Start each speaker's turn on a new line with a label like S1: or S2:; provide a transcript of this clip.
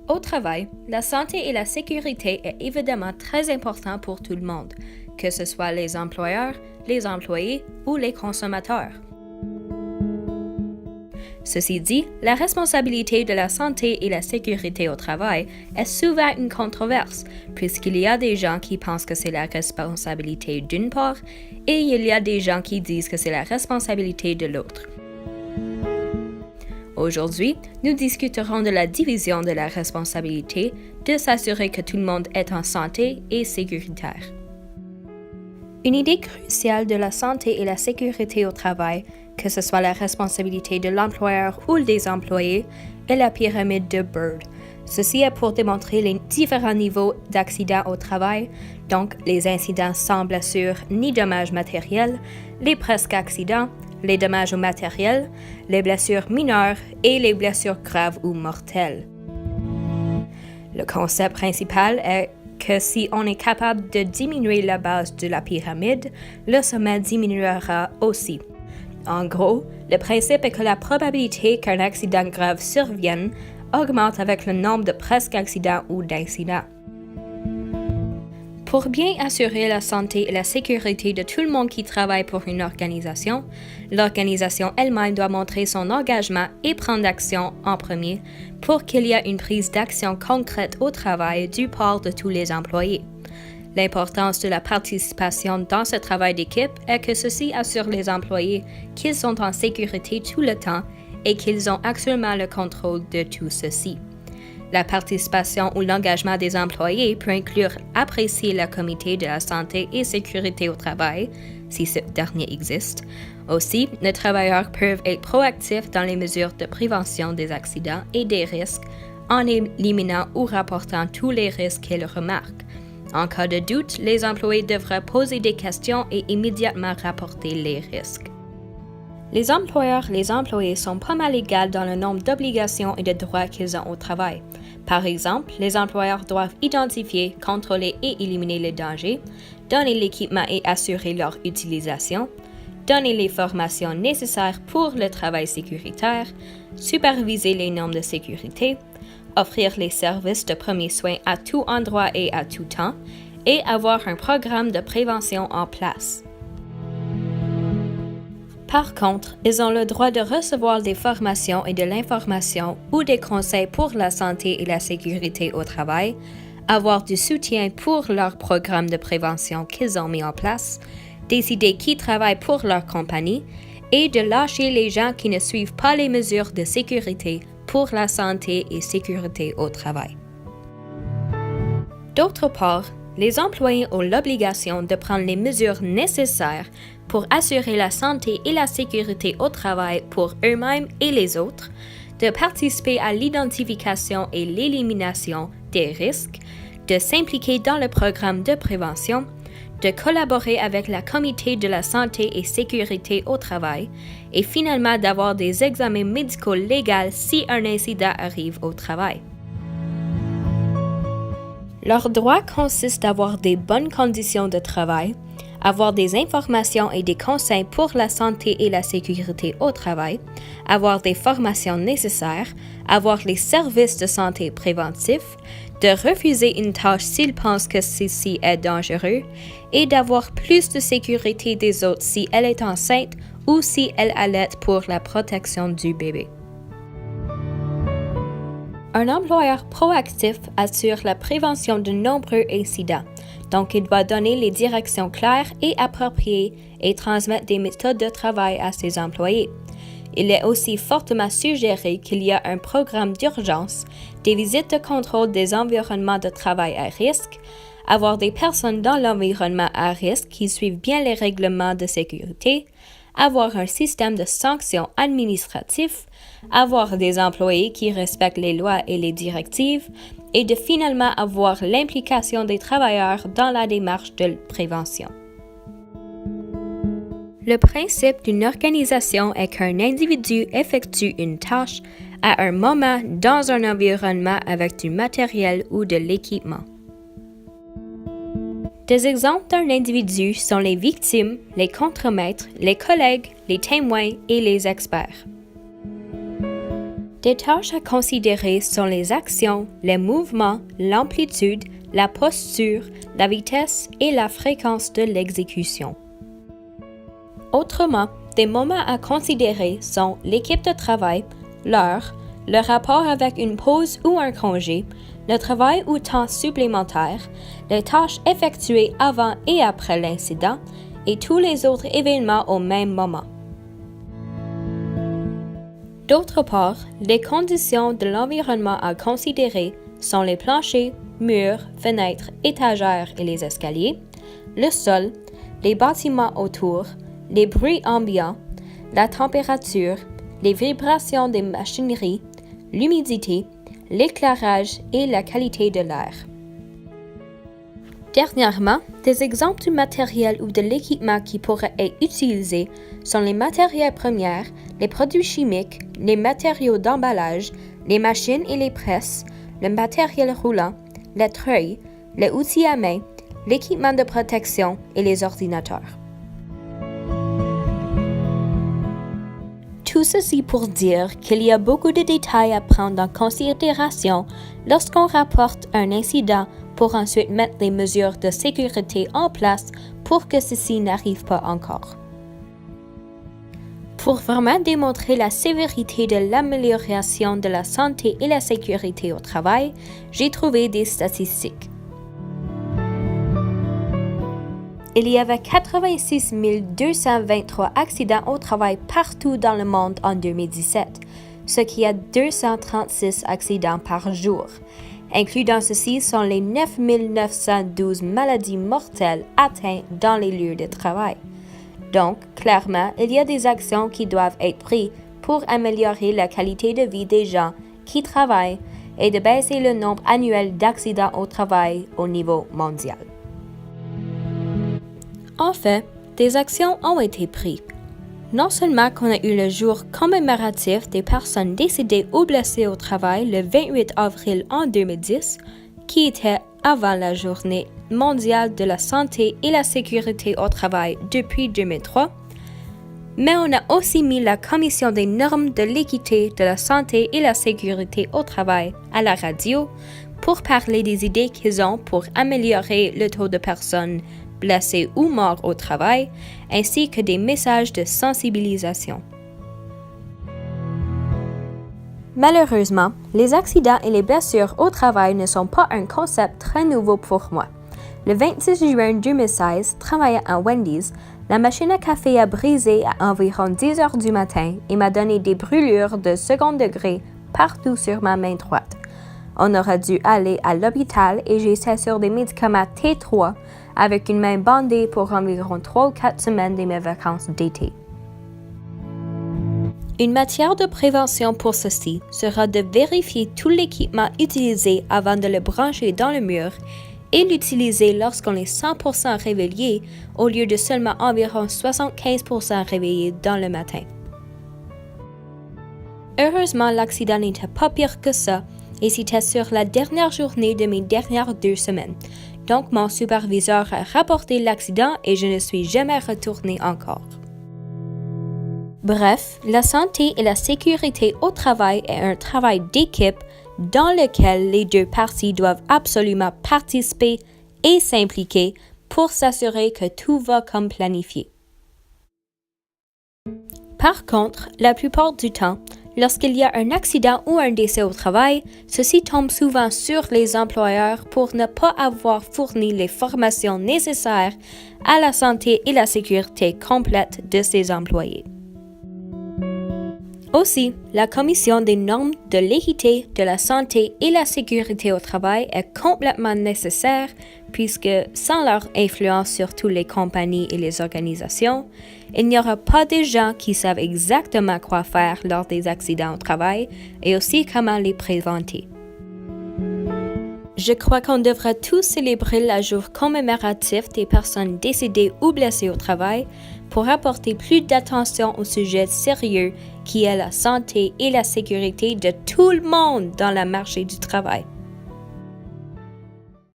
S1: Au travail, la santé et la sécurité est évidemment très important pour tout le monde, que ce soit les employeurs, les employés ou les consommateurs. Ceci dit, la responsabilité de la santé et la sécurité au travail est souvent une controverse, puisqu'il y a des gens qui pensent que c'est la responsabilité d'une part et il y a des gens qui disent que c'est la responsabilité de l'autre. Aujourd'hui, nous discuterons de la division de la responsabilité de s'assurer que tout le monde est en santé et sécuritaire. Une idée cruciale de la santé et la sécurité au travail, que ce soit la responsabilité de l'employeur ou des employés, est la pyramide de Bird. Ceci est pour démontrer les différents niveaux d'accidents au travail, donc les incidents sans blessure ni dommages matériels, les presque accidents, les dommages au matériel, les blessures mineures et les blessures graves ou mortelles. Le concept principal est que si on est capable de diminuer la base de la pyramide, le sommet diminuera aussi. En gros, le principe est que la probabilité qu'un accident grave survienne augmente avec le nombre de presque accidents ou d'incidents. Pour bien assurer la santé et la sécurité de tout le monde qui travaille pour une organisation, l'organisation elle-même doit montrer son engagement et prendre action en premier pour qu'il y ait une prise d'action concrète au travail du part de tous les employés. L'importance de la participation dans ce travail d'équipe est que ceci assure les employés qu'ils sont en sécurité tout le temps et qu'ils ont actuellement le contrôle de tout ceci. La participation ou l'engagement des employés peut inclure apprécier le comité de la santé et sécurité au travail, si ce dernier existe. Aussi, les travailleurs peuvent être proactifs dans les mesures de prévention des accidents et des risques en éliminant ou rapportant tous les risques qu'ils remarquent. En cas de doute, les employés devraient poser des questions et immédiatement rapporter les risques. Les employeurs et les employés sont pas mal égaux dans le nombre d'obligations et de droits qu'ils ont au travail. Par exemple, les employeurs doivent identifier, contrôler et éliminer les dangers, donner l'équipement et assurer leur utilisation, donner les formations nécessaires pour le travail sécuritaire, superviser les normes de sécurité, offrir les services de premiers soins à tout endroit et à tout temps, et avoir un programme de prévention en place. Par contre, ils ont le droit de recevoir des formations et de l'information ou des conseils pour la santé et la sécurité au travail, avoir du soutien pour leur programme de prévention qu'ils ont mis en place, décider qui travaille pour leur compagnie et de lâcher les gens qui ne suivent pas les mesures de sécurité pour la santé et sécurité au travail. D'autre part, les employés ont l'obligation de prendre les mesures nécessaires pour assurer la santé et la sécurité au travail pour eux-mêmes et les autres, de participer à l'identification et l'élimination des risques, de s'impliquer dans le programme de prévention, de collaborer avec le comité de la santé et sécurité au travail et finalement d'avoir des examens médicaux légaux si un incident arrive au travail. Leur droit consiste d'avoir des bonnes conditions de travail, avoir des informations et des conseils pour la santé et la sécurité au travail, avoir des formations nécessaires, avoir les services de santé préventifs, de refuser une tâche s'ils pensent que ceci est dangereux et d'avoir plus de sécurité des autres si elle est enceinte ou si elle allaite pour la protection du bébé. Un employeur proactif assure la prévention de nombreux incidents, donc il doit donner les directions claires et appropriées et transmettre des méthodes de travail à ses employés. Il est aussi fortement suggéré qu'il y a un programme d'urgence, des visites de contrôle des environnements de travail à risque, avoir des personnes dans l'environnement à risque qui suivent bien les règlements de sécurité, avoir un système de sanctions administratives, avoir des employés qui respectent les lois et les directives, et de finalement avoir l'implication des travailleurs dans la démarche de prévention. Le principe d'une organisation est qu'un individu effectue une tâche à un moment dans un environnement avec du matériel ou de l'équipement. Des exemples d'un individu sont les victimes, les contremaîtres, les collègues, les témoins et les experts. Des tâches à considérer sont les actions, les mouvements, l'amplitude, la posture, la vitesse et la fréquence de l'exécution. Autrement, des moments à considérer sont l'équipe de travail, l'heure, le rapport avec une pause ou un congé, le travail ou temps supplémentaire, les tâches effectuées avant et après l'incident et tous les autres événements au même moment. D'autre part, les conditions de l'environnement à considérer sont les planchers, murs, fenêtres, étagères et les escaliers, le sol, les bâtiments autour, les bruits ambiants, la température, les vibrations des machineries, l'humidité, l'éclairage et la qualité de l'air. Dernièrement, des exemples du matériel ou de l'équipement qui pourrait être utilisé sont les matières premières, les produits chimiques, les matériaux d'emballage, les machines et les presses, le matériel roulant, les treuils, les outils à main, l'équipement de protection et les ordinateurs. Tout ceci pour dire qu'il y a beaucoup de détails à prendre en considération lorsqu'on rapporte un incident pour ensuite mettre les mesures de sécurité en place pour que ceci n'arrive pas encore. Pour vraiment démontrer la sévérité de l'amélioration de la santé et la sécurité au travail, j'ai trouvé des statistiques. Il y avait 86 223 accidents au travail partout dans le monde en 2017, ce qui est 236 accidents par jour. Inclus dans ceci sont les 9 912 maladies mortelles atteintes dans les lieux de travail. Donc, clairement, il y a des actions qui doivent être prises pour améliorer la qualité de vie des gens qui travaillent et de baisser le nombre annuel d'accidents au travail au niveau mondial. En fait, des actions ont été prises. Non seulement qu'on a eu le jour commémoratif des personnes décédées ou blessées au travail le 28 avril en 2010, qui était avant la Journée mondiale de la santé et la sécurité au travail depuis 2003, mais on a aussi mis la Commission des normes de l'équité de la santé et la sécurité au travail à la radio pour parler des idées qu'ils ont pour améliorer le taux de personnes blessés ou morts au travail, ainsi que des messages de sensibilisation. Malheureusement, les accidents et les blessures au travail ne sont pas un concept très nouveau pour moi. Le 26 juin 2016, travaillant à Wendy's, la machine à café a brisé à environ 10 heures du matin et m'a donné des brûlures de second degré partout sur ma main droite. On aurait dû aller à l'hôpital et j'étais sur des médicaments T3 avec une main bandée pour environ 3 ou 4 semaines de mes vacances d'été. Une matière de prévention pour ceci sera de vérifier tout l'équipement utilisé avant de le brancher dans le mur et l'utiliser lorsqu'on est 100% réveillé au lieu de seulement environ 75% réveillé dans le matin. Heureusement, l'accident n'était pas pire que ça et c'était sur la dernière journée de mes dernières 2 semaines. Donc, mon superviseur a rapporté l'accident et je ne suis jamais retournée encore. Bref, la santé et la sécurité au travail est un travail d'équipe dans lequel les deux parties doivent absolument participer et s'impliquer pour s'assurer que tout va comme planifié. Par contre, la plupart du temps, lorsqu'il y a un accident ou un décès au travail, ceci tombe souvent sur les employeurs pour ne pas avoir fourni les formations nécessaires à la santé et la sécurité complète de ses employés. Aussi, la Commission des normes de l'équité, de la santé et la sécurité au travail est complètement nécessaire puisque sans leur influence sur toutes les compagnies et les organisations, il n'y aura pas de gens qui savent exactement quoi faire lors des accidents au travail et aussi comment les prévenir. Je crois qu'on devrait tous célébrer le jour commémoratif des personnes décédées ou blessées au travail pour apporter plus d'attention au sujet sérieux qui est la santé et la sécurité de tout le monde dans le marché du travail.